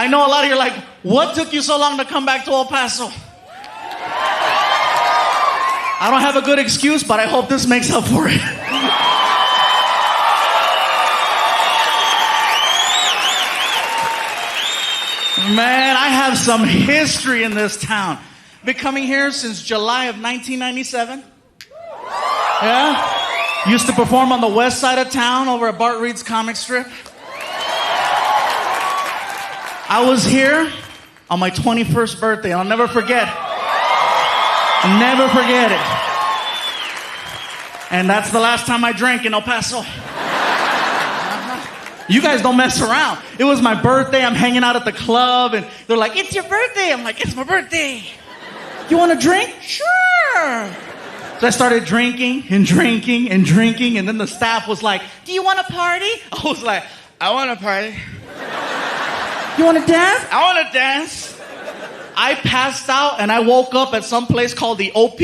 I know a lot of you are like, what took you so long to come back to El Paso? I don't have a good excuse, but I hope this makes up for it. Man, I have some history in this town. Been coming here since July of 1997. Yeah? Used to perform on the west side of town over at Bart Reed's comic strip. I was here on my 21st birthday. I'll never forget. I'll never forget it. And that's the last time I drank in El Paso. You guys don't mess around. It was my birthday. I'm hanging out at the club, and they're like, it's your birthday. I'm like, it's my birthday. You want a drink? Sure. So I started drinking, and then the staff was like, do you want to party? I was like, I want to party. You want to dance? I want to dance. I passed out, and I woke up at some place called the OP.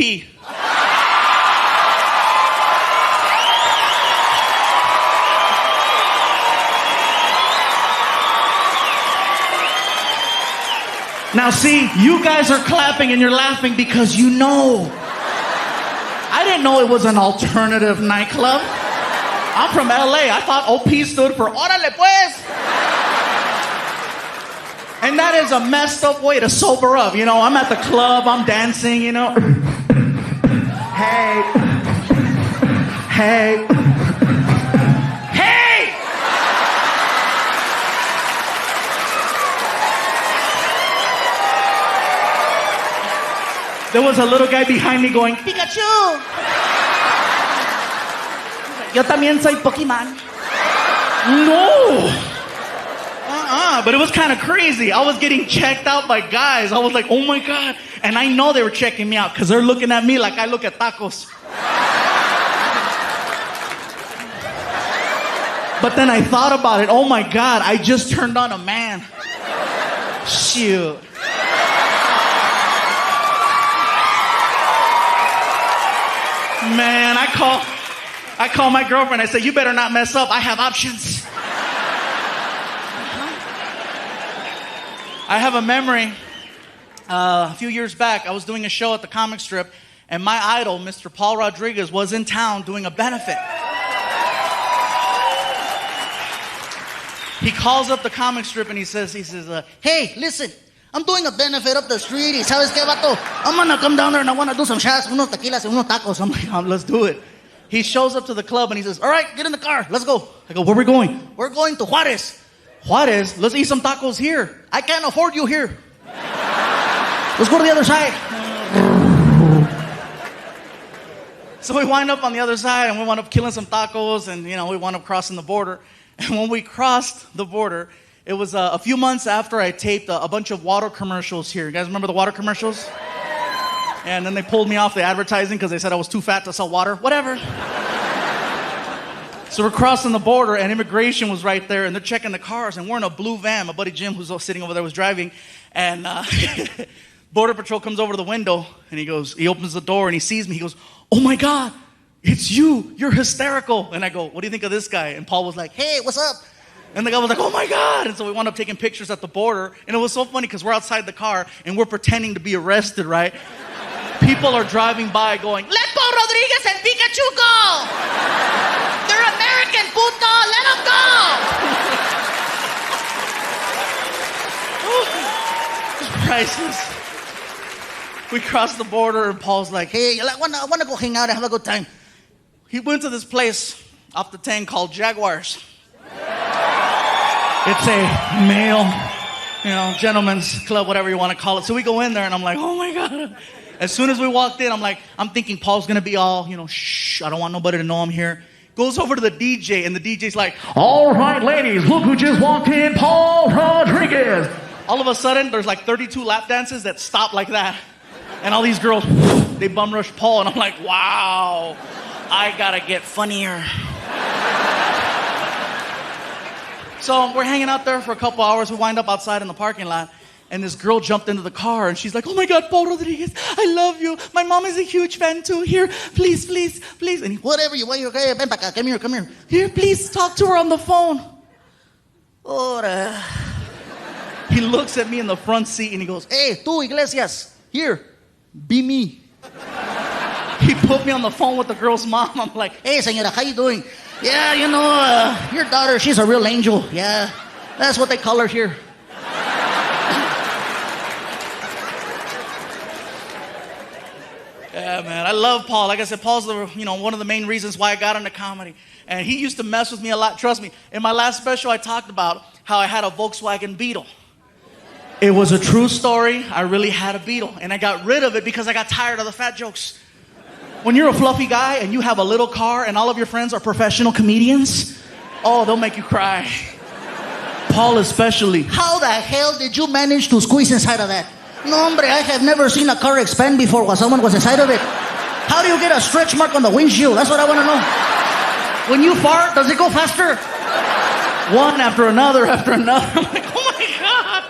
Now see, you guys are clapping and you're laughing because you know. I didn't know it was an alternative nightclub. I'm from LA. I thought OP stood for Órale pues. And that is a messed up way to sober up. You know, I'm at the club, I'm dancing, you know. Hey. Hey. Hey! There was a little guy behind me going, Pikachu! Yo también soy Pokemon. No! But it was kind of crazy. I was getting checked out by guys. I was like, oh my God. And I know they were checking me out because they're looking at me like I look at tacos. But then I thought about it. Oh my God, I just turned on a man. Shoot. Man, I call my girlfriend. I say, you better not mess up. I have options. I have a memory. A few years back, I was doing a show at the comic strip, and my idol, Mr. Paul Rodriguez, was in town doing a benefit. He calls up the comic strip and he says, hey, listen, I'm doing a benefit up the street. Y sabes qué, vato? I'm gonna come down there and I wanna do some shots, unos tequilas and unos tacos. I'm like, let's do it. He shows up to the club and he says, all right, get in the car, let's go. I go, where are we going? We're going to Juarez. Juarez? Let's eat some tacos here. I can't afford you here. Let's go to the other side. So we wind up on the other side and we wound up killing some tacos and, you know, we wound up crossing the border. And when we crossed the border, it was a few months after I taped a bunch of water commercials here. You guys remember the water commercials? And then they pulled me off the advertising because they said I was too fat to sell water. Whatever. So we're crossing the border, and immigration was right there, and they're checking the cars, and we're in a blue van. My buddy Jim, who's sitting over there, was driving, and Border Patrol comes over to the window, and he opens the door, and he sees me. He goes, oh my God, it's you. You're hysterical. And I go, what do you think of this guy? And Paul was like, hey, what's up? And the guy was like, oh my God. And so we wound up taking pictures at the border, and it was so funny because we're outside the car, and we're pretending to be arrested, right? People are driving by going, let Paul Rodriguez and Pikachu go! They're American, puto! Let them go! It's priceless. We crossed the border, and Paul's like, hey, I want to go hang out and have a good time. He went to this place off the 10 called Jaguars. It's a male, gentleman's club, whatever you want to call it. So we go in there, and I'm like, oh my God. As soon as we walked in, I'm thinking Paul's going to be all, shh, I don't want nobody to know I'm here. Goes over to the DJ, and the DJ's like, all right, ladies, look who just walked in, Paul Rodriguez. All of a sudden, there's like 32 lap dances that stop like that. And all these girls, they bum rush Paul, and I'm like, wow, I got to get funnier. So we're hanging out there for a couple hours. We wind up outside in the parking lot. And this girl jumped into the car, and she's like, oh my God, Paul Rodriguez, I love you. My mom is a huge fan too. Here, please, please, please. And whatever you want, okay, ven pa acá, come here. Here, please, talk to her on the phone. Ora. He looks at me in the front seat and he goes, hey, tú, Iglesias, here, be me. He put me on the phone with the girl's mom. I'm like, hey, señora, how you doing? Yeah, your daughter, she's a real angel. Yeah, that's what they call her here. Yeah, man, I love Paul. Like I said, Paul's one of the main reasons why I got into comedy. And he used to mess with me a lot. Trust me, in my last special, I talked about how I had a Volkswagen Beetle. It was a true story. I really had a Beetle. And I got rid of it because I got tired of the fat jokes. When you're a fluffy guy and you have a little car and all of your friends are professional comedians, oh, they'll make you cry. Paul especially. How the hell did you manage to squeeze inside of that? No, hombre, I have never seen a car expand before while someone was inside of it. How do you get a stretch mark on the windshield? That's what I want to know. When you fart, does it go faster? One after another after another. I'm like, oh my God.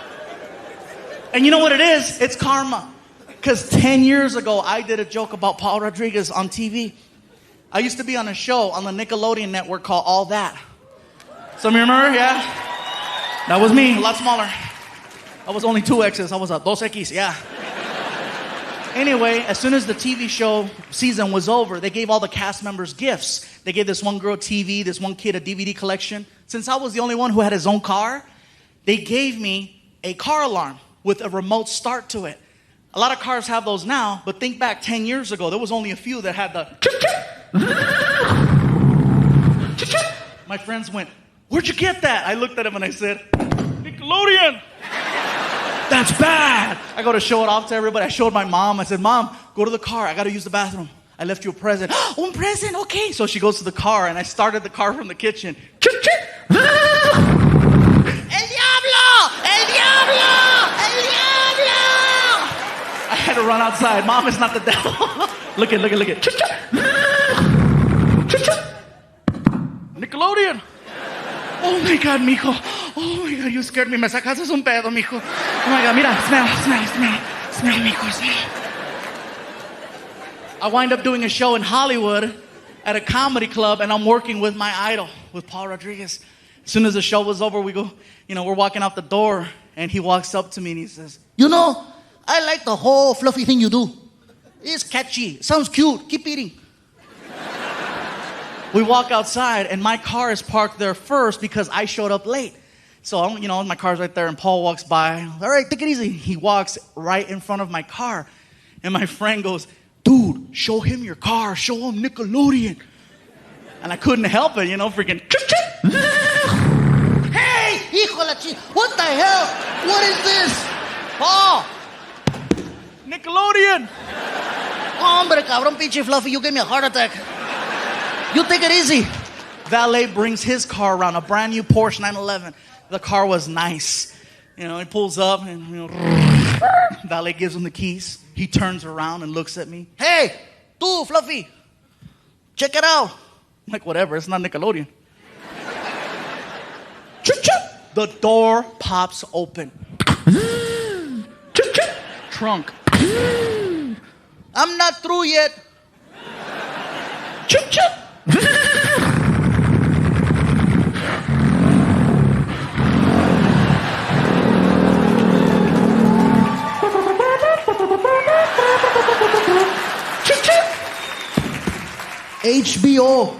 And you know what it is? It's karma. Because 10 years ago, I did a joke about Paul Rodriguez on TV. I used to be on a show on the Nickelodeon network called All That. Some of you remember? Yeah? That was me, a lot smaller. I was only 2Xs. I was a 2X, yeah. Anyway, as soon as the TV show season was over, they gave all the cast members gifts. They gave this one girl a TV, this one kid a DVD collection. Since I was the only one who had his own car, they gave me a car alarm with a remote start to it. A lot of cars have those now, but think back 10 years ago, there was only a few that had the... My friends went, where'd you get that? I looked at him and I said, Nickelodeon. That's bad. I go to show it off to everybody. I showed my mom. I said, Mom, go to the car. I got to use the bathroom. I left you a present. Oh, a present? Okay. So she goes to the car, and I started the car from the kitchen. El diablo! El diablo! El diablo! I had to run outside. Mom, it's not the devil. Look at. Nickelodeon. Oh my God, mijo. Oh my God, you scared me. Me sacaste un pedo, mijo. Oh my God, mira, smell, mijo, smell. I wind up doing a show in Hollywood at a comedy club, and I'm working with my idol, with Paul Rodriguez. As soon as the show was over, we're walking out the door, and he walks up to me and he says, I like the whole fluffy thing you do. It's catchy. Sounds cute. Keep eating. We walk outside, and my car is parked there first because I showed up late. So, my car's right there, and Paul walks by. All right, take it easy. He walks right in front of my car. And my friend goes, dude, show him your car. Show him Nickelodeon. And I couldn't help it, freaking. Hey, hijo la chi. What the hell? What is this? Paul. Nickelodeon. Hombre, cabrón, pinche fluffy, you gave me a heart attack. You take it easy. Valet brings his car around, a brand new Porsche 911. The car was nice. He pulls up and, Valet gives him the keys. He turns around and looks at me. Hey, tú, Fluffy, check it out. I'm like, whatever, it's not Nickelodeon. The door pops open. Trunk. I'm not through yet. HBO.